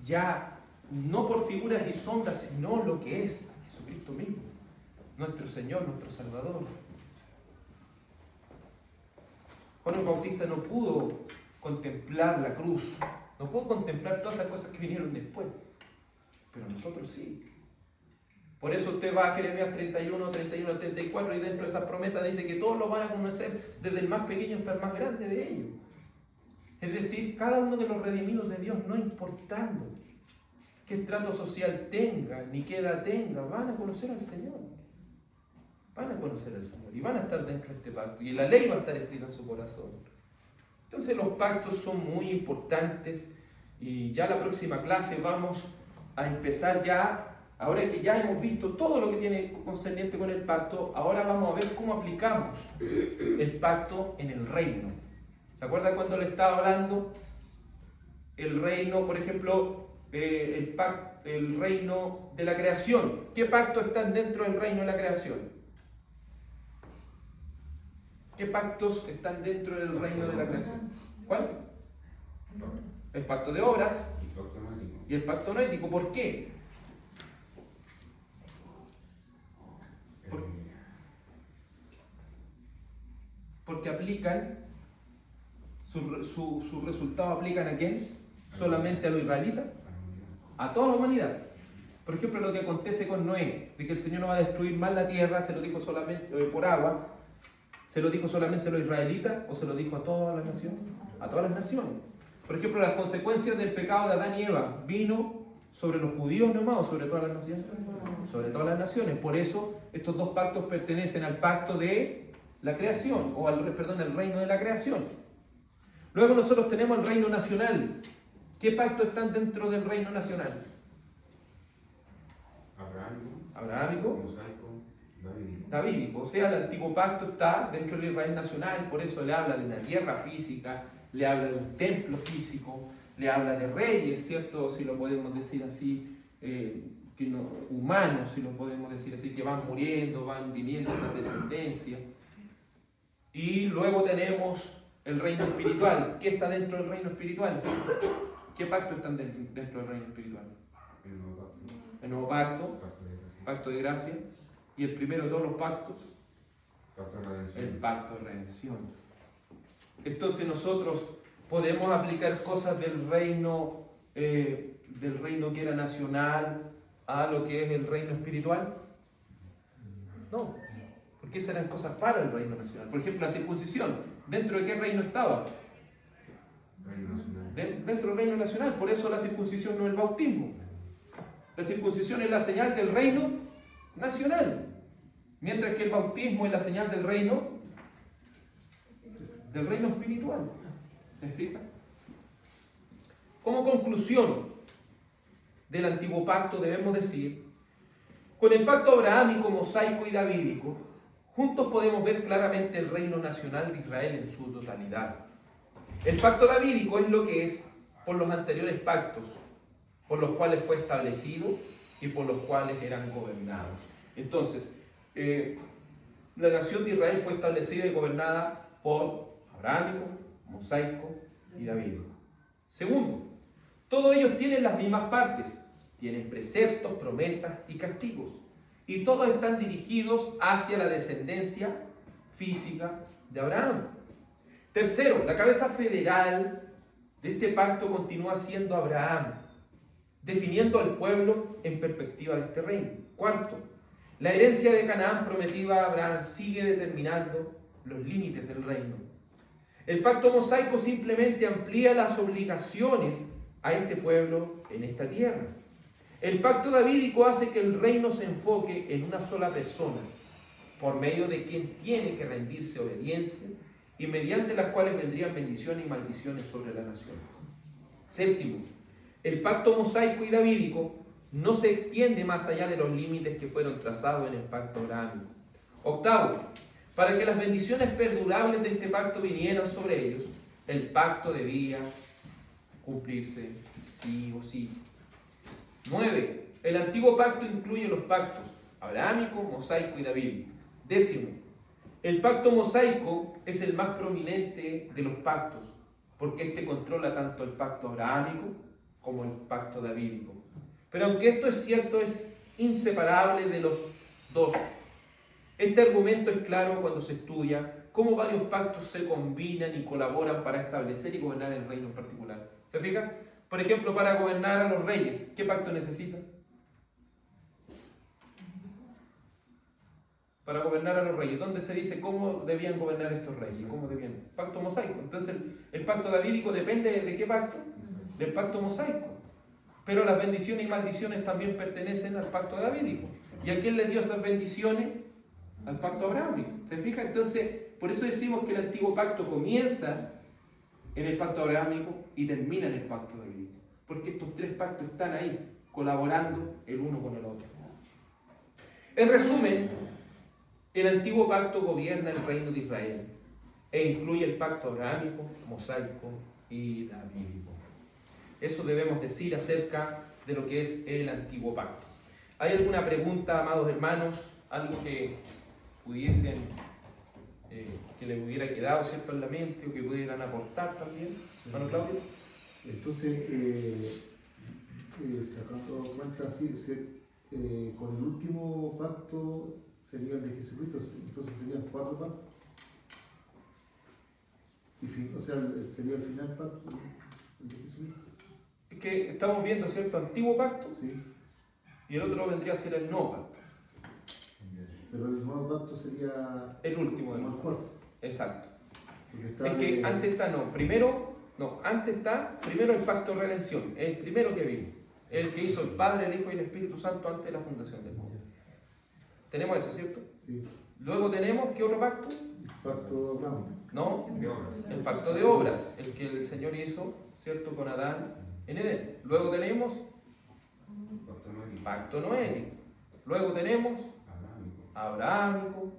ya no por figuras y sombras, sino lo que es Jesucristo mismo, nuestro Señor, nuestro Salvador. Juan el Bautista no pudo contemplar la cruz, no pudo contemplar todas esas cosas que vinieron después, pero nosotros sí. Por eso usted va a Jeremías 31, 34 y dentro de esas promesas dice que todos lo van a conocer, desde el más pequeño hasta el más grande de ellos. Es decir, cada uno de los redimidos de Dios, no importando qué estrato social tenga, ni qué edad tenga, van a conocer al Señor. Van a conocer al Señor y van a estar dentro de este pacto. Y la ley va a estar escrita en su corazón. Entonces los pactos son muy importantes y ya la próxima clase vamos a empezar ya, ahora que ya hemos visto todo lo que tiene concerniente con el pacto, ahora vamos a ver cómo aplicamos el pacto en el reino. ¿Se acuerdan cuando le estaba hablando? El reino, por ejemplo, el reino de la creación. ¿Qué pactos están dentro del reino de la creación? ¿Qué pactos están dentro del reino de la creación? ¿Cuál? El pacto de obras y el pacto noético. ¿Por qué? Porque aplican, su resultado aplican ¿a quién? ¿Solamente a los israelitas? A toda la humanidad. Por ejemplo, lo que acontece con Noé, de que el Señor no va a destruir más la tierra, se lo dijo solamente por agua, ¿se lo dijo solamente a los israelitas o se lo dijo a todas las naciones? A todas las naciones. Por ejemplo, las consecuencias del pecado de Adán y Eva, ¿vino sobre los judíos nomás o sobre todas las naciones? Sobre todas las naciones. Por eso, estos dos pactos pertenecen al pacto de la creación, o al reino de la creación. Luego nosotros tenemos el reino nacional. ¿Qué pactos están dentro del reino nacional? Abrahámico, davídico. O sea, el antiguo pacto está dentro del Israel nacional, por eso le habla de una tierra física, le habla de un templo físico, le habla de reyes, ¿cierto? Si lo podemos decir así, humanos, si lo podemos decir así, que van muriendo, van viniendo la descendencia. Y luego tenemos el reino espiritual. ¿Qué está dentro del reino espiritual? ¿Qué pactos están dentro del reino espiritual? El nuevo pacto, pacto de gracia. Y el primero de todos los pactos, el pacto de redención. Entonces nosotros podemos aplicar cosas del reino del reino que era nacional a lo que es el reino espiritual? No, porque esas eran cosas para el reino nacional. Por ejemplo, la circuncisión, ¿dentro de qué reino estaba? Dentro del reino nacional. Por eso la circuncisión no es el bautismo. La circuncisión es la señal del reino nacional, mientras que el bautismo es la señal del reino espiritual. ¿Se fija? Como conclusión del antiguo pacto debemos decir, con el pacto abrahámico, mosaico y davídico, juntos podemos ver claramente el reino nacional de Israel en su totalidad. El pacto davídico es lo que es por los anteriores pactos, por los cuales fue establecido y por los cuales eran gobernados. Entonces, la nación de Israel fue establecida y gobernada por abrahámico, mosaico y davídico. Segundo, todos ellos tienen las mismas partes, tienen preceptos, promesas y castigos, y todos están dirigidos hacia la descendencia física de Abraham. Tercero, la cabeza federal de este pacto continúa siendo Abraham, definiendo al pueblo en perspectiva de este reino. Cuarto, la herencia de Canaán prometida a Abraham sigue determinando los límites del reino. El pacto mosaico simplemente amplía las obligaciones a este pueblo en esta tierra. El pacto davídico hace que el reino se enfoque en una sola persona, por medio de quien tiene que rendirse obediencia y mediante las cuales vendrían bendiciones y maldiciones sobre la nación. Séptimo, el pacto mosaico y davídico no se extiende más allá de los límites que fueron trazados en el pacto abrahámico. Octavo, para que las bendiciones perdurables de este pacto vinieran sobre ellos, el pacto debía cumplirse sí o sí. 9. El antiguo pacto incluye los pactos abrahámico, mosaico y davídico. 10. El pacto mosaico es el más prominente de los pactos, porque este controla tanto el pacto abrahámico como el pacto davídico. Pero aunque esto es cierto, es inseparable de los dos. Este argumento es claro cuando se estudia cómo varios pactos se combinan y colaboran para establecer y gobernar el reino en particular. ¿Se fija? Por ejemplo, para gobernar a los reyes, ¿qué pacto necesitan? Para gobernar a los reyes, ¿dónde se dice cómo debían gobernar estos reyes? ¿Cómo debían? Pacto mosaico. Entonces, el pacto davídico depende de qué pacto? Del pacto mosaico. Pero las bendiciones y maldiciones también pertenecen al pacto davídico. ¿Y a quién le dio esas bendiciones? Al pacto abrahámico. ¿Se fija? Entonces, por eso decimos que el antiguo pacto comienza en el pacto abrahámico y termina en el pacto davídico. Porque estos tres pactos están ahí, colaborando el uno con el otro. En resumen, el antiguo pacto gobierna el reino de Israel e incluye el pacto abrahámico, mosaico y davídico. Eso debemos decir acerca de lo que es el antiguo pacto. ¿Hay alguna pregunta, amados hermanos? Algo que pudiesen, que les hubiera quedado, ¿cierto?, en la mente o que pudieran aportar también. ¿Hermano Claudio? Entonces, sacando cuenta así, con el último pacto sería el de Jesucristo, entonces serían 4 pactos. O sea, sería el final pacto, el de Jesucristo. Es que estamos viendo, ¿cierto?, antiguo pacto, Sí. y el otro vendría a ser el nuevo pacto. Pero el nuevo pacto sería El último del más mundo. corto. Exacto. Está Es que antes está, antes está primero el pacto de redención, el primero que vimos, el que hizo el Padre, el Hijo y el Espíritu Santo antes de la fundación del mundo. Tenemos eso, ¿cierto? Sí. Luego tenemos, ¿qué otro pacto? El pacto abrahámico. No, el pacto de obras, el que el Señor hizo, ¿cierto?, con Adán en Edén. Luego tenemos pacto noético. Luego tenemos abrahámico,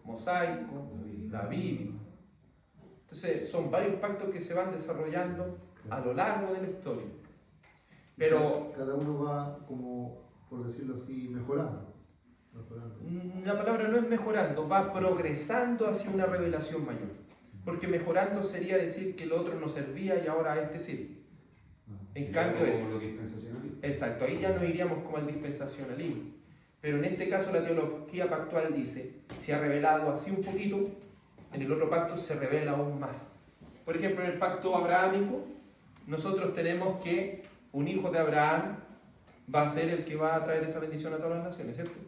mosaico, davídico. Entonces, son varios pactos que se van desarrollando a lo largo de la historia. Pero cada uno va, como por decirlo así, mejorando. la palabra no es mejorando, va progresando hacia una revelación mayor. Porque mejorando sería decir que el otro no servía y ahora este sirve. En cambio es... Exacto, ahí ya no iríamos como al dispensacionalismo. Pero en este caso la teología pactual dice, se ha revelado así un poquito, en el otro pacto se revela aún más. Por ejemplo, en el pacto abrahámico, nosotros tenemos que un hijo de Abraham va a ser el que va a traer esa bendición a todas las naciones, ¿cierto?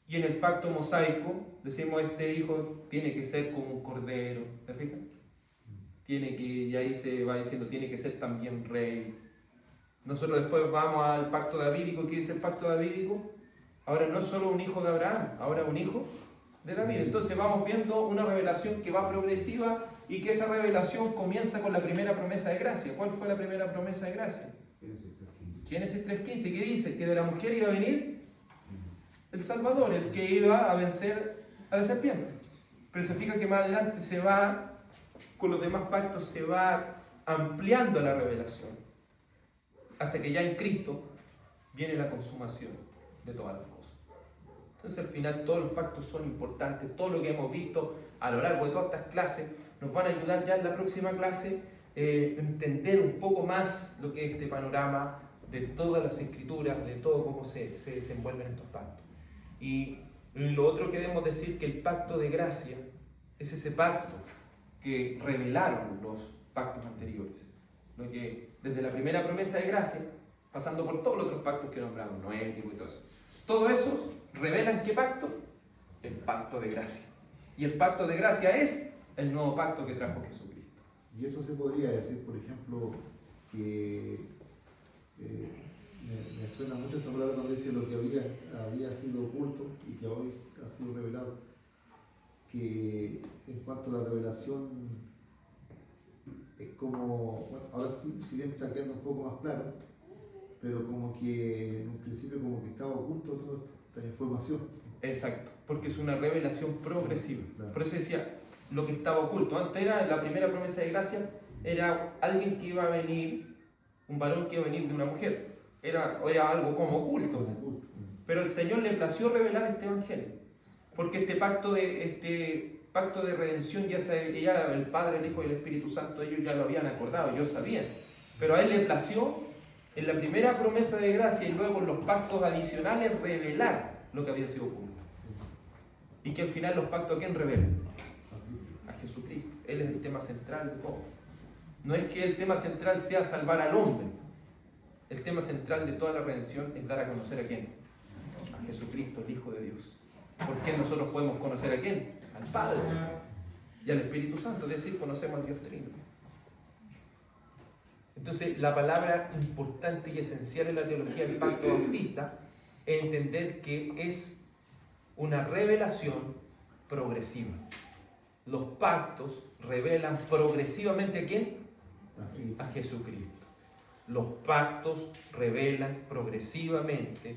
Y en el pacto mosaico decimos este hijo tiene que ser como un cordero, ¿te fijas? Tiene que, y ahí se va diciendo, tiene que ser también rey. Nosotros después vamos al pacto davídico. ¿Qué dice el pacto davídico? Ahora no es solo un hijo de Abraham, ahora es un hijo de David. Entonces vamos viendo una revelación que va progresiva y que esa revelación comienza con la primera promesa de gracia. ¿Cuál fue la primera promesa de gracia? Génesis 3:15, que dice que de la mujer iba a venir el Salvador, el que iba a vencer a la serpiente. Pero se fija que más adelante se va, con los demás pactos, se va ampliando la revelación, hasta que ya en Cristo viene la consumación de todas las cosas. Entonces al final todos los pactos son importantes, todo lo que hemos visto a lo largo de todas estas clases nos van a ayudar ya en la próxima clase a entender un poco más lo que es este panorama de todas las escrituras, de todo cómo se desenvuelven estos pactos. Y lo otro que debemos decir, que el pacto de gracia es ese pacto que revelaron los pactos anteriores. Lo que desde la primera promesa de gracia, pasando por todos los otros pactos que nombramos, noético y todo eso. Todo eso revelan ¿qué pacto? El pacto de gracia. Y el pacto de gracia es el nuevo pacto que trajo Jesucristo. Y eso se podría decir, por ejemplo, que me suena mucho esa palabra cuando dice lo que había sido oculto y que hoy ha sido revelado, que en cuanto a la revelación es como, bueno, ahora sí, si bien está quedando un poco más claro, pero como que en un principio como que estaba oculto toda esta información. Exacto, porque es una revelación progresiva. Claro. Por eso decía, lo que estaba oculto. Antes era la primera promesa de gracia, era alguien que iba a venir, un varón que iba a venir de una mujer. Era algo como oculto. Pero el Señor le plació revelar este evangelio. Porque este pacto de redención ya el Padre, el Hijo y el Espíritu Santo, ellos ya lo habían acordado, ellos sabían. Pero a Él le plació en la primera promesa de gracia y luego en los pactos adicionales revelar lo que había sido oculto. Y que al final los pactos ¿a quién revelan? A Jesucristo. Él es el tema central de todo. No es que el tema central sea salvar al hombre. El tema central de toda la redención es dar a conocer a quién. A Jesucristo, el Hijo de Dios. ¿Por qué nosotros podemos conocer a quién? Al Padre y al Espíritu Santo. Es decir, conocemos al Dios Trino. Entonces, la palabra importante y esencial en la teología del pacto bautista es entender que es una revelación progresiva. Los pactos revelan progresivamente ¿a quién? A Jesucristo. Los pactos revelan progresivamente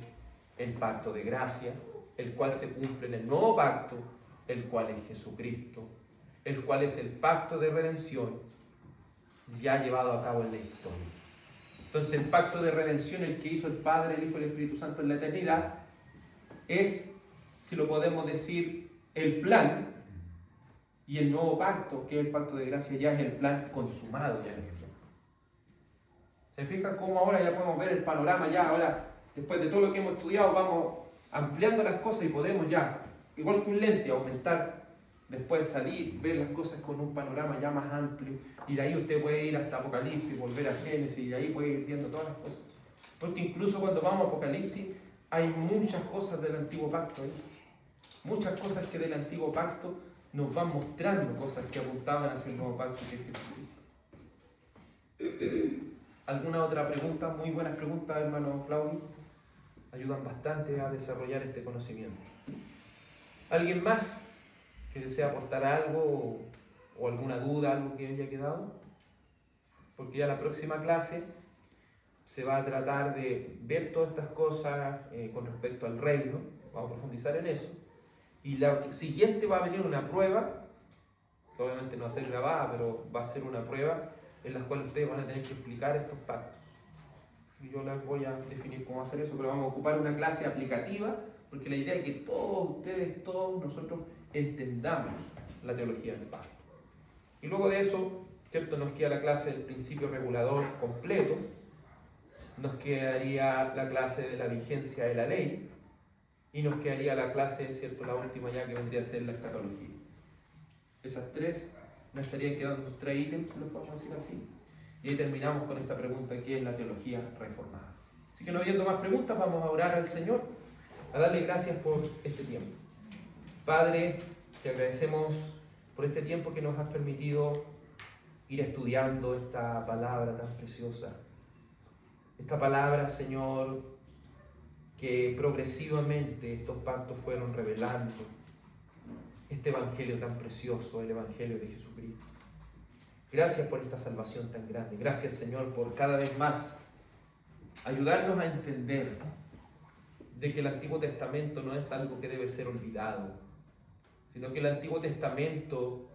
el pacto de gracia, el cual se cumple en el nuevo pacto, el cual es Jesucristo, el cual es el pacto de redención ya llevado a cabo en la historia. Entonces el pacto de redención, el que hizo el Padre, el Hijo y el Espíritu Santo en la eternidad, es, si lo podemos decir, el plan, y el nuevo pacto, que es el pacto de gracia, ya es el plan consumado ya en el tiempo. ¿Se fijan cómo ahora ya podemos ver el panorama ya? Ahora, después de todo lo que hemos estudiado, vamos ampliando las cosas y podemos ya, igual que un lente, aumentar, después salir, ver las cosas con un panorama ya más amplio, y de ahí usted puede ir hasta Apocalipsis, volver a Génesis, y de ahí puede ir viendo todas las cosas. Porque incluso cuando vamos a Apocalipsis, hay muchas cosas del antiguo pacto ahí. Muchas cosas que del antiguo pacto nos van mostrando cosas que apuntaban hacia el nuevo pacto que es Jesucristo. ¿Alguna otra pregunta? Muy buenas preguntas, hermano Claudio. Ayudan bastante a desarrollar este conocimiento. ¿Alguien más que desea aportar algo o alguna duda, algo que haya quedado? Porque ya la próxima clase se va a tratar de ver todas estas cosas con respecto al reino. Vamos a profundizar en eso. Y la siguiente va a venir una prueba, que obviamente no va a ser grabada, pero va a ser una prueba en la cual ustedes van a tener que explicar estos pactos. Y yo les voy a definir cómo hacer eso, pero vamos a ocupar una clase aplicativa, porque la idea es que todos ustedes, todos nosotros entendamos la teología del pacto. Y luego de eso, ¿cierto? Nos queda la clase del principio regulador completo, nos quedaría la clase de la vigencia de la ley, y nos quedaría la clase, ¿cierto? La última ya, que vendría a ser la escatología. Esas tres, nos estarían quedando los 3 ítems, si lo podemos decir así. Y ahí terminamos con esta pregunta, ¿qué es la teología reformada? Así que no habiendo más preguntas, vamos a orar al Señor, a darle gracias por este tiempo. Padre, te agradecemos por este tiempo que nos has permitido ir estudiando esta palabra tan preciosa. Esta palabra, Señor, que progresivamente estos pactos fueron revelando. Este evangelio tan precioso, el evangelio de Jesucristo. Gracias por esta salvación tan grande. Gracias, Señor, por cada vez más ayudarnos a entender de que el Antiguo Testamento no es algo que debe ser olvidado, sino que el Antiguo Testamento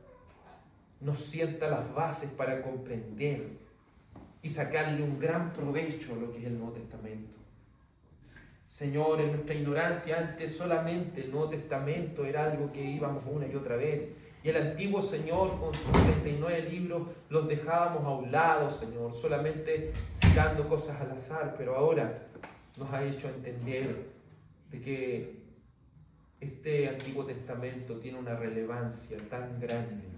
nos sienta las bases para comprender y sacarle un gran provecho a lo que es el Nuevo Testamento. Señor, en nuestra ignorancia antes solamente el Nuevo Testamento era algo que íbamos una y otra vez. Y el antiguo, Señor, con sus 39 libros, los dejábamos a un lado, Señor, solamente citando cosas al azar. Pero ahora nos ha hecho entender de que este Antiguo Testamento tiene una relevancia tan grande.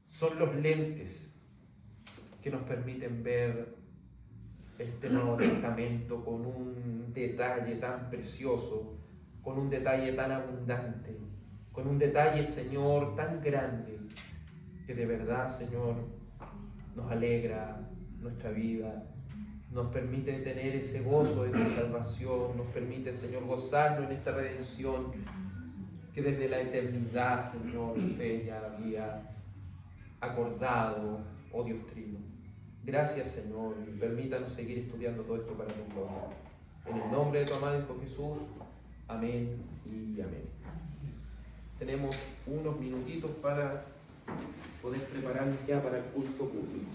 Son los lentes que nos permiten ver este Nuevo Testamento con un detalle tan precioso, con un detalle tan abundante, con un detalle, Señor, tan grande, que de verdad, Señor, nos alegra nuestra vida, nos permite tener ese gozo de tu salvación, nos permite, Señor, gozarnos en esta redención que desde la eternidad, Señor, usted ya había acordado, oh Dios Trino. Gracias, Señor, y permítanos seguir estudiando todo esto para tu gloria. En el nombre de tu amado Hijo Jesús, amén y amén. Tenemos unos minutitos para poder prepararnos ya para el culto público.